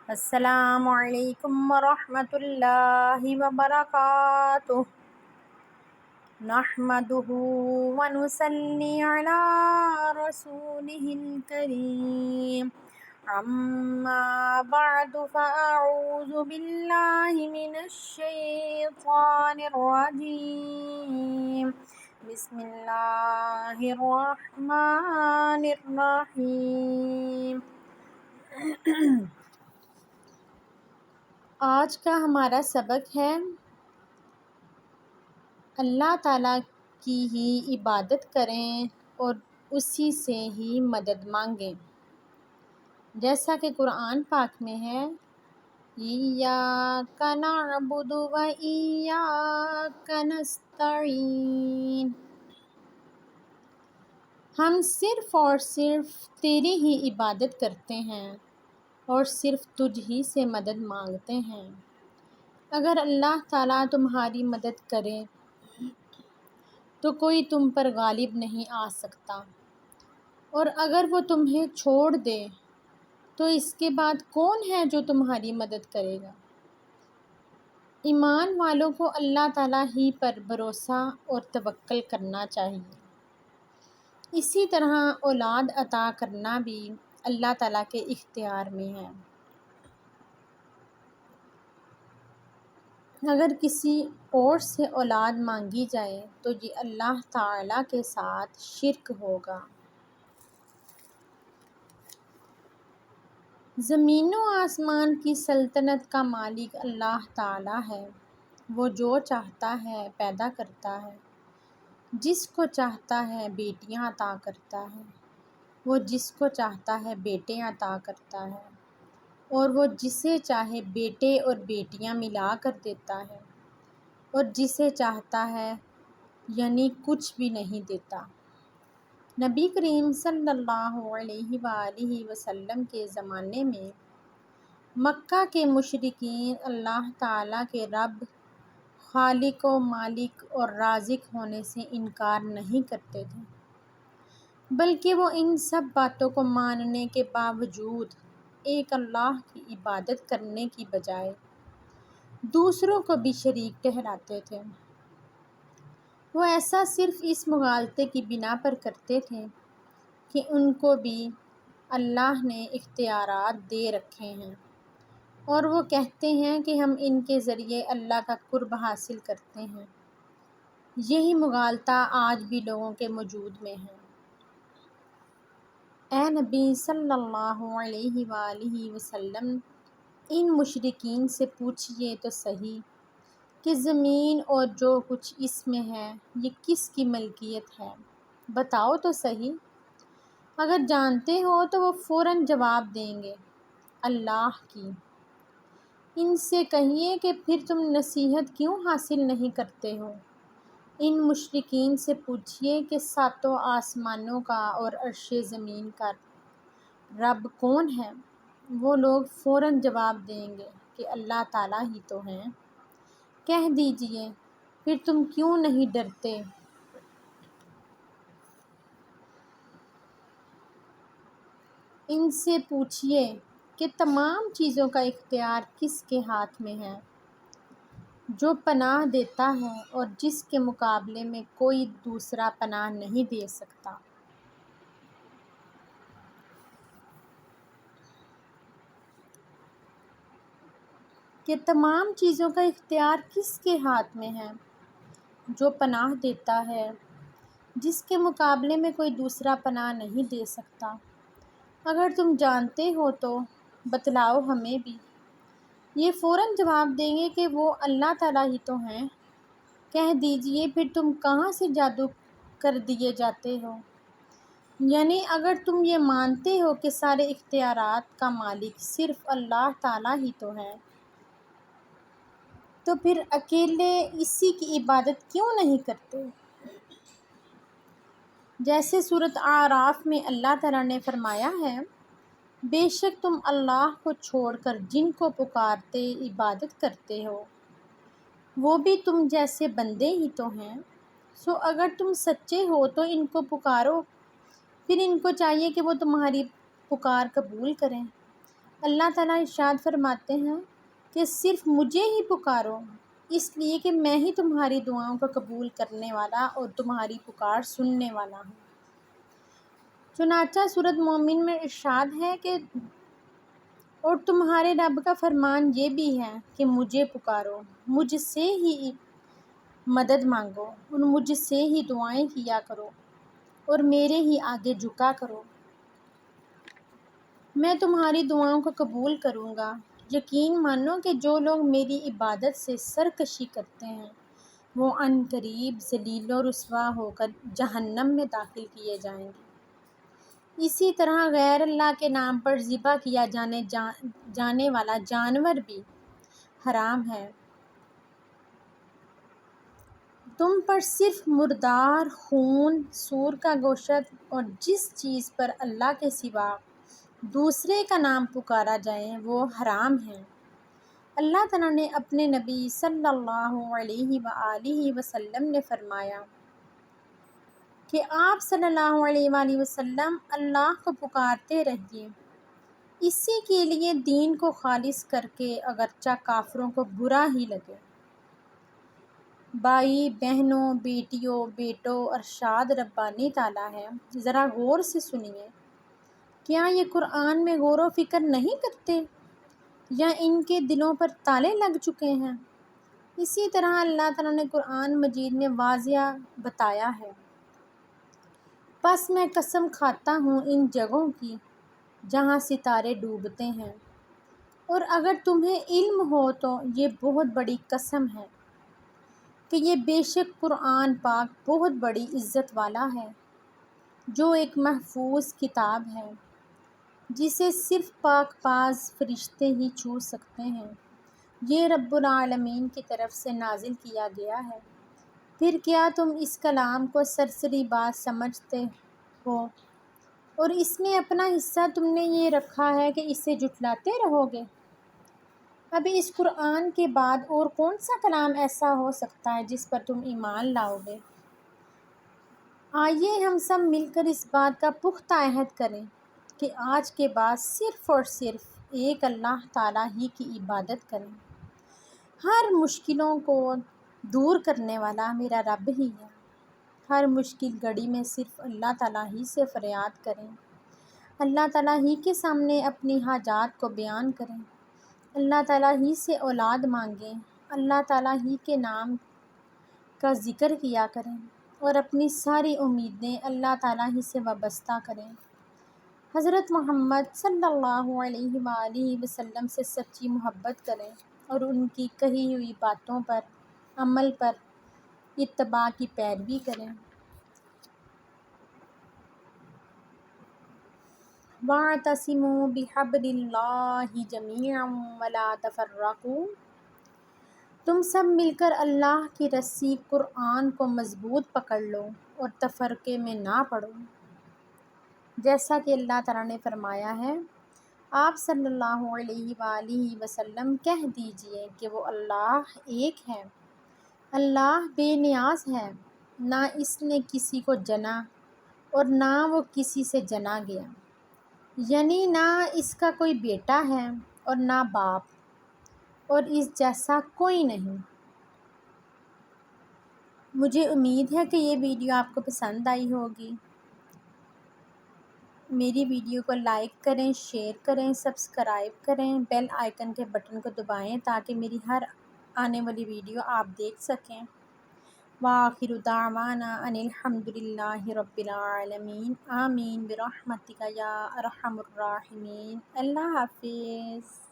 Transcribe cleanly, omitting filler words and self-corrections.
السلام علیکم ورحمۃ اللہ وبرکاتہ نحمده ونصلی علی رسولہ الکریم اما بعد فاعوذ باللہ من الشیطان الرجیم بسم اللہ الرحمن الرحیم۔ آج کا ہمارا سبق ہے اللہ تعالیٰ کی ہی عبادت کریں اور اسی سے ہی مدد مانگیں، جیسا کہ قرآن پاک میں ہے ایاک نعبد و ایاک نستعین، ہم صرف اور صرف تیری ہی عبادت کرتے ہیں اور صرف تجھ ہی سے مدد مانگتے ہیں۔ اگر اللہ تعالیٰ تمہاری مدد کرے تو کوئی تم پر غالب نہیں آ سکتا، اور اگر وہ تمہیں چھوڑ دے تو اس کے بعد کون ہے جو تمہاری مدد کرے گا؟ ایمان والوں کو اللہ تعالیٰ ہی پر بھروسہ اور توکل کرنا چاہیے۔ اسی طرح اولاد عطا کرنا بھی اللہ تعالیٰ کے اختیار میں ہے۔ اگر کسی اور سے اولاد مانگی جائے تو یہ اللہ تعالیٰ کے ساتھ شرک ہوگا۔ زمین و آسمان کی سلطنت کا مالک اللہ تعالیٰ ہے، وہ جو چاہتا ہے پیدا کرتا ہے، جس کو چاہتا ہے بیٹیاں عطا کرتا ہے، وہ جس کو چاہتا ہے بیٹے عطا کرتا ہے، اور وہ جسے چاہے بیٹے اور بیٹیاں ملا کر دیتا ہے، اور جسے چاہتا ہے یعنی کچھ بھی نہیں دیتا۔ نبی کریم صلی اللہ علیہ وآلہ وسلم کے زمانے میں مکہ کے مشرکین اللہ تعالیٰ کے رب، خالق و مالک اور رازق ہونے سے انکار نہیں کرتے تھے، بلکہ وہ ان سب باتوں کو ماننے کے باوجود ایک اللہ کی عبادت کرنے کی بجائے دوسروں کو بھی شریک ٹھہراتے تھے۔ وہ ایسا صرف اس مغالطے کی بنا پر کرتے تھے کہ ان کو بھی اللہ نے اختیارات دے رکھے ہیں، اور وہ کہتے ہیں کہ ہم ان کے ذریعے اللہ کا قرب حاصل کرتے ہیں۔ یہی مغالطہ آج بھی لوگوں کے وجود میں ہے۔ اے نبی صلی اللہ علیہ وآلہ وسلم، ان مشرکین سے پوچھئے تو صحیح کہ زمین اور جو کچھ اس میں ہے یہ کس کی ملکیت ہے، بتاؤ تو صحیح۔ اگر جانتے ہو تو وہ فوراً جواب دیں گے اللہ کی۔ ان سے کہیے کہ پھر تم نصیحت کیوں حاصل نہیں کرتے ہو؟ ان مشرکین سے پوچھئے کہ ساتوں آسمانوں کا اور عرش زمین کا رب کون ہے؟ وہ لوگ فوراً جواب دیں گے کہ اللہ تعالیٰ ہی تو ہیں۔ کہہ دیجئے پھر تم کیوں نہیں ڈرتے؟ ان سے پوچھئے کہ تمام چیزوں کا اختیار کس کے ہاتھ میں ہے، جو پناہ دیتا ہے اور جس کے مقابلے میں کوئی دوسرا پناہ نہیں دے سکتا۔ کہ تمام چیزوں کا اختیار کس کے ہاتھ میں ہے، جو پناہ دیتا ہے جس کے مقابلے میں کوئی دوسرا پناہ نہیں دے سکتا۔ اگر تم جانتے ہو تو بتلاؤ ہمیں بھی۔ یہ فوراً جواب دیں گے کہ وہ اللہ تعالیٰ ہی تو ہیں۔ کہہ دیجئے پھر تم کہاں سے جادو کر دیے جاتے ہو؟ یعنی اگر تم یہ مانتے ہو کہ سارے اختیارات کا مالک صرف اللہ تعالیٰ ہی تو ہے، تو پھر اکیلے اسی کی عبادت کیوں نہیں کرتے؟ جیسے سورۃ اعراف میں اللہ تعالیٰ نے فرمایا ہے بے شک تم اللہ کو چھوڑ کر جن کو پکارتے عبادت کرتے ہو وہ بھی تم جیسے بندے ہی تو ہیں، سو اگر تم سچے ہو تو ان کو پکارو، پھر ان کو چاہیے کہ وہ تمہاری پکار قبول کریں، اللہ تعالیٰ ارشاد فرماتے ہیں کہ صرف مجھے ہی پکارو، اس لیے کہ میں ہی تمہاری دعاؤں کو قبول کرنے والا اور تمہاری پکار سننے والا ہوں۔ چنانچہ سورۃ مومن میں ارشاد ہے کہ اور تمہارے رب کا فرمان یہ بھی ہے کہ مجھے پکارو، مجھ سے ہی مدد مانگو اور مجھ سے ہی دعائیں کیا کرو اور میرے ہی آگے جھکا کرو، میں تمہاری دعاؤں کو قبول کروں گا۔ یقین مانو کہ جو لوگ میری عبادت سے سرکشی کرتے ہیں وہ عنقریب ذلیل و رسوا ہو کر جہنم میں داخل کیے جائیں گے۔ اسی طرح غیر اللہ کے نام پر ذبح کیا جانے والا جانور بھی حرام ہے۔ تم پر صرف مردار خون، سور کا گوشت اور جس چیز پر اللہ کے سوا دوسرے کا نام پکارا جائے وہ حرام ہے۔ اللہ تعالیٰ نے اپنے نبی صلی اللہ علیہ وآلہ وسلم نے فرمایا کہ آپ صلی اللہ علیہ وآلہ وسلم اللہ کو پکارتے رہیے، اسی کے لیے دین کو خالص کر کے اگرچہ کافروں کو برا ہی لگے۔ بھائی بہنوں، بیٹیوں، بیٹوں، ارشاد ربانی تعالیٰ ہے، ذرا غور سے سنیے۔ کیا یہ قرآن میں غور و فکر نہیں کرتے یا ان کے دلوں پر تالے لگ چکے ہیں؟ اسی طرح اللہ تعالیٰ نے قرآن مجید میں واضح بتایا ہے، پس میں قسم کھاتا ہوں ان جگہوں کی جہاں ستارے ڈوبتے ہیں، اور اگر تمہیں علم ہو تو یہ بہت بڑی قسم ہے کہ یہ بے شک قرآن پاک بہت بڑی عزت والا ہے، جو ایک محفوظ کتاب ہے جسے صرف پاک باز فرشتے ہی چھو سکتے ہیں، یہ رب العالمین کی طرف سے نازل کیا گیا ہے۔ پھر کیا تم اس کلام کو سرسری بات سمجھتے ہو اور اس میں اپنا حصہ تم نے یہ رکھا ہے کہ اسے جھٹلاتے رہو گے؟ اب اس قرآن کے بعد اور کون سا کلام ایسا ہو سکتا ہے جس پر تم ایمان لاؤ گے؟ آئیے ہم سب مل کر اس بات کا پختہ عہد کریں کہ آج کے بعد صرف اور صرف ایک اللہ تعالیٰ ہی کی عبادت کریں۔ ہر مشکلوں کو دور کرنے والا میرا رب ہی ہے۔ ہر مشکل گھڑی میں صرف اللہ تعالیٰ ہی سے فریاد کریں، اللہ تعالیٰ ہی کے سامنے اپنی حاجات کو بیان کریں، اللہ تعالیٰ ہی سے اولاد مانگیں، اللہ تعالیٰ ہی کے نام کا ذکر کیا کریں اور اپنی ساری امیدیں اللہ تعالیٰ ہی سے وابستہ کریں۔ حضرت محمد صلی اللہ علیہ وآلہ وسلم سے سچی محبت کریں اور ان کی کہی ہوئی باتوں پر عمل پر اتباع کی پیروی کریں۔ وَاعْتَصِمُوا بِحَبْلِ اللَّهِ جَمِيعًا وَلَا تَفَرَّقُوا، تم سب مل کر اللہ کی رسی قرآن کو مضبوط پکڑ لو اور تفرقے میں نہ پڑو۔ جیسا کہ اللہ تعالیٰ نے فرمایا ہے، آپ صلی اللہ علیہ وآلہ وسلم کہہ دیجئے کہ وہ اللہ ایک ہے، اللہ بے نیاز ہے، نہ اس نے کسی کو جنا اور نہ وہ کسی سے جنا گیا، یعنی نہ اس کا کوئی بیٹا ہے اور نہ باپ، اور اس جیسا کوئی نہیں۔ مجھے امید ہے کہ یہ ویڈیو آپ کو پسند آئی ہوگی۔ میری ویڈیو کو لائک کریں، شیئر کریں، سبسکرائب کریں، بیل آئیکن کے بٹن کو دبائیں تاکہ میری ہر آنے والی ویڈیو آپ دیکھ سکیں۔ وآخر دعوانا ان الحمد للہ رب العالمین، آمین برحمتک یا ارحم الراحمین۔ اللہ حافظ۔